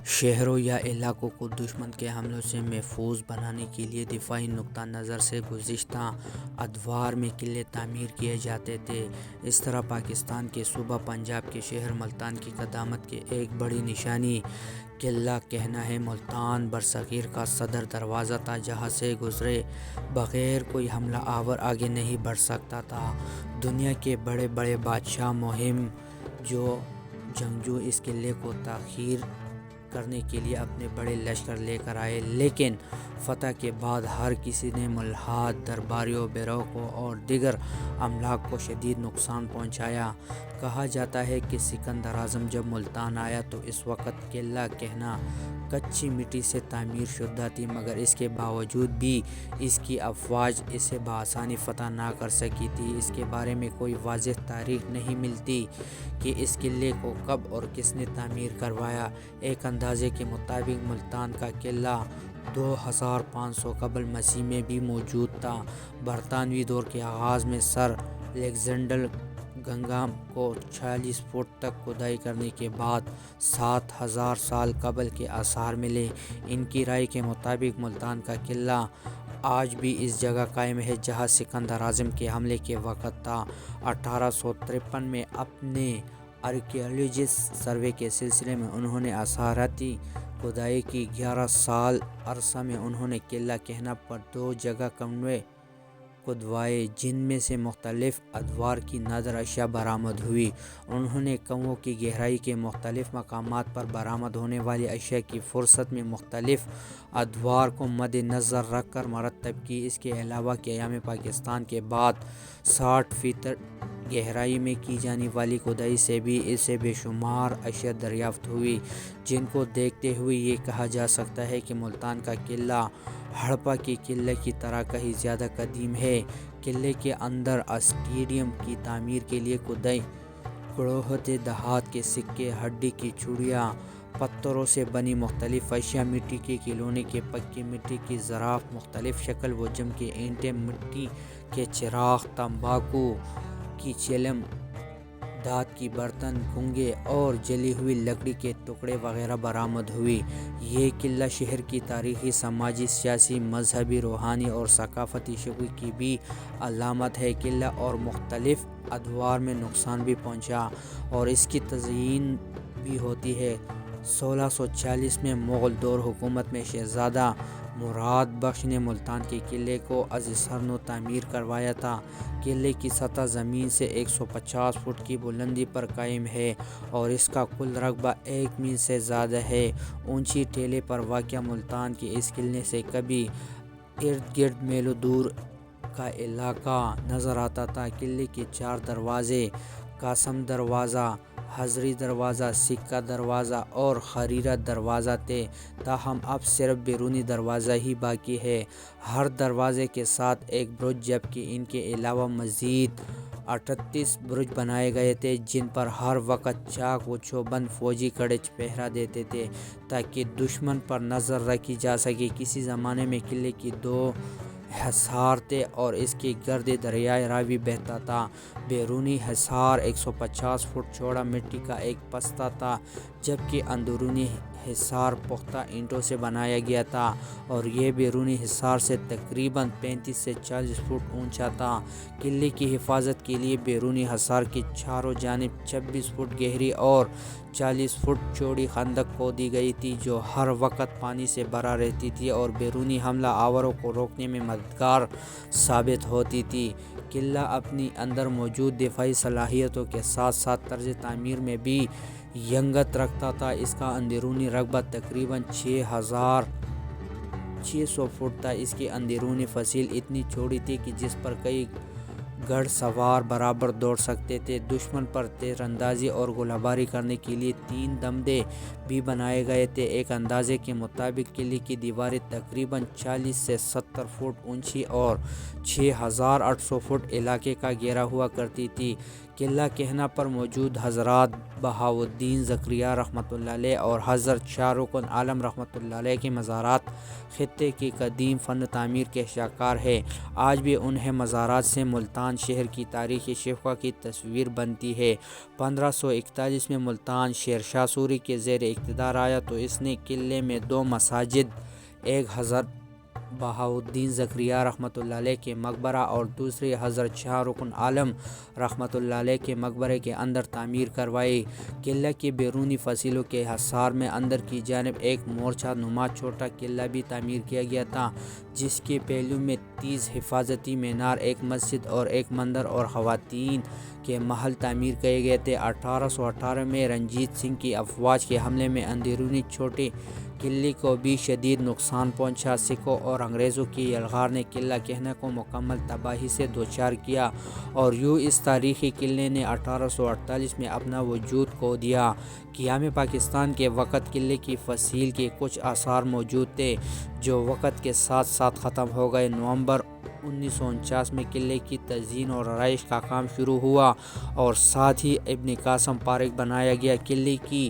شہروں یا علاقوں کو دشمن کے حملوں سے محفوظ بنانے کے لیے دفاعی نقطہ نظر سے گزشتہ ادوار میں قلعے تعمیر کیے جاتے تھے۔ اس طرح پاکستان کے صوبہ پنجاب کے شہر ملتان کی قدامت کی ایک بڑی نشانی قلعہ کہنا ہے۔ ملتان برصغیر کا صدر دروازہ تھا جہاں سے گزرے بغیر کوئی حملہ آور آگے نہیں بڑھ سکتا تھا۔ دنیا کے بڑے بڑے بادشاہ، مہم جنگجو اس قلعے کو تاخیر کرنے کے لیے اپنے بڑے لشکر لے کر آئے، لیکن فتح کے بعد ہر کسی نے ملحد درباریوں، بیروقوں اور دیگر املاک کو شدید نقصان پہنچایا۔ کہا جاتا ہے کہ سکندر اعظم جب ملتان آیا تو اس وقت قلعہ کہنا کچی مٹی سے تعمیر شدہ تھی، مگر اس کے باوجود بھی اس کی افواج اسے بآسانی فتح نہ کر سکی تھی۔ اس کے بارے میں کوئی واضح تاریخ نہیں ملتی کہ اس قلعے کو کب اور کس نے تعمیر کروایا۔ ایک اندازے کے مطابق ملتان کا قلعہ 2500 قبل مسیح میں بھی موجود تھا۔ برطانوی دور کے آغاز میں سر الیگزینڈر گنگھام کو 46 فٹ تک کھدائی کرنے کے بعد 7000 سال قبل کے آثار ملے۔ ان کی رائے کے مطابق ملتان کا قلعہ آج بھی اس جگہ قائم ہے جہاں سکندر اعظم کے حملے کے وقت تھا۔ 1853 میں اپنے آرکیالوجیکل سروے کے سلسلے میں انہوں نے آثاراتی کھدائی کی۔ 11 سال عرصہ میں انہوں نے قلعہ کہنا پر 2 جگہ کنویں کھدوائے جن میں سے مختلف ادوار کی نادر اشیاء برآمد ہوئی۔ انہوں نے کنووں کی گہرائی کے مختلف مقامات پر برآمد ہونے والی اشیاء کی فہرست میں مختلف ادوار کو مد نظر رکھ کر مرتب کی۔ اس کے علاوہ قیام پاکستان کے بعد 60 فیٹ گہرائی میں کی جانے والی کھدائی سے بھی اسے بے شمار اشیاء دریافت ہوئی، جن کو دیکھتے ہوئے یہ کہا جا سکتا ہے کہ ملتان کا قلعہ ہڑپہ کے قلعے کی طرح کہیں زیادہ قدیم ہے۔ قلعے کے اندر اسٹیڈیم کی تعمیر کے لیے کھدائی، گڑھوتے دھات کے سکے، ہڈی کی چوڑیاں، پتھروں سے بنی مختلف اشیاء، مٹی کے کھلونے، پکی مٹی کی ظراف، مختلف شکل و جسم کے اینٹیں، مٹی کے چراغ، تمباکو کی چلم، دھات کی برتن، گھوںگے اور جلی ہوئی لکڑی کے ٹکڑے وغیرہ برآمد ہوئے۔ یہ قلعہ شہر کی تاریخی، سماجی، سیاسی، مذہبی، روحانی اور ثقافتی شکوہ کی بھی علامت ہے۔ قلعہ اور مختلف ادوار میں نقصان بھی پہنچا اور اس کی تزئین بھی ہوتی ہے۔ 1640 میں مغل دور حکومت میں شہزادہ مراد بخش نے ملتان کے قلعے کو از سر نو تعمیر کروایا تھا۔ قلعے کی سطح زمین سے 150 فٹ کی بلندی پر قائم ہے اور اس کا کل رقبہ 1 میل سے زیادہ ہے۔ اونچی ٹیلے پر واقع ملتان کے اس قلعے سے کبھی ارد گرد میلوں دور کا علاقہ نظر آتا تھا۔ قلعے کے 4 دروازے، قاسم دروازہ، حضری دروازہ، سکہ دروازہ اور خریرہ دروازہ تھے، تاہم اب صرف بیرونی دروازہ ہی باقی ہے۔ ہر دروازے کے ساتھ ایک برج، جبکہ ان کے علاوہ مزید 38 برج بنائے گئے تھے جن پر ہر وقت چاق و چوبند فوجی کھڑے پہرا دیتے تھے تاکہ دشمن پر نظر رکھی جا سکے۔ کسی زمانے میں قلعے کے 2 حصار تھے اور اس کے گرد دریائے راوی بہتا تھا۔ بیرونی حصار 150 فٹ چوڑا مٹی کا ایک پستہ تھا، جبکہ اندرونی حصار پختہ اینٹوں سے بنایا گیا تھا اور یہ بیرونی حصار سے تقریباً 35 سے 40 فٹ اونچا تھا۔ قلعے کی حفاظت کے لیے بیرونی حصار کی چاروں جانب 26 فٹ گہری اور 40 فٹ چوڑی خندق کھودی گئی تھی جو ہر وقت پانی سے بھرا رہتی تھی اور بیرونی حملہ آوروں کو روکنے میں مددگار ثابت ہوتی تھی۔ قلعہ اپنی اندر موجود دفاعی صلاحیتوں کے ساتھ ساتھ طرز تعمیر میں بھی یگانت رکھتا تھا۔ اس کا اندرونی رقبہ تقریباً 6600 فٹ تھا۔ اس کی اندرونی فضیل اتنی چوڑی تھی کہ جس پر کئی گھڑ سوار برابر دوڑ سکتے تھے۔ دشمن پر تیر اندازی اور گولہ باری کرنے کے لیے 3 دمدے بھی بنائے گئے تھے۔ ایک اندازے کے مطابق قلعے کی دیواریں تقریباً 40 سے 70 فٹ اونچی اور 6800 فٹ علاقے کا گھیرا ہوا کرتی تھی۔ قلعہ کہنا پر موجود حضرات بہاؤالدین زکریا رحمۃ اللہ علیہ اور حضرت شاہ رکن عالم رحمۃ اللہ علیہ کے مزارات خطے کی قدیم فن تعمیر کے شاہکار ہے۔ آج بھی انہیں مزارات سے ملتان شہر کی تاریخی شفا کی تصویر بنتی ہے۔ 1541 میں ملتان شیر شاہ سوری کے زیر اقتدار آیا تو اس نے قلعے میں 2 مساجد، ایک حضرت بہاؤالدین زکریا رحمۃ اللہ علیہ کے مقبرہ اور دوسری حضرت شاہ رکن عالم رحمۃ اللہ علیہ کے مقبرے کے اندر تعمیر کروائی۔ قلعہ کی بیرونی فصیلوں کے حصار میں اندر کی جانب ایک مورچہ نما چھوٹا قلعہ بھی تعمیر کیا گیا تھا، جس کے پہلو میں 30 حفاظتی مینار، ایک مسجد اور ایک مندر اور خواتین کے محل تعمیر کیے گئے تھے۔ 1818 میں رنجیت سنگھ کی افواج کے حملے میں اندرونی چھوٹے قلعے کو بھی شدید نقصان پہنچا۔ سکھوں اور انگریزوں کی یلغار نے قلعہ کہنا کو مکمل تباہی سے دوچار کیا اور یوں اس تاریخی قلعے نے 1848 میں اپنا وجود کھو دیا۔ قیام پاکستان کے وقت قلعے کی فصیل کے کچھ آثار موجود تھے جو وقت کے ساتھ ساتھ ختم ہو گئے۔ نومبر 1949 میں قلعے کی تزئین اور آرائش کا کام شروع ہوا اور ساتھ ہی ابن قاسم پارک بنایا گیا۔ قلعے کی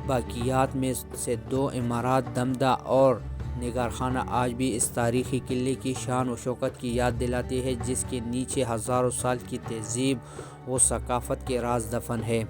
باقیات میں سے 2 عمارات دمدہ اور نگار خانہ آج بھی اس تاریخی قلعے کی شان و شوکت کی یاد دلاتی ہے، جس کے نیچے ہزاروں سال کی تہذیب و ثقافت کے راز دفن ہے۔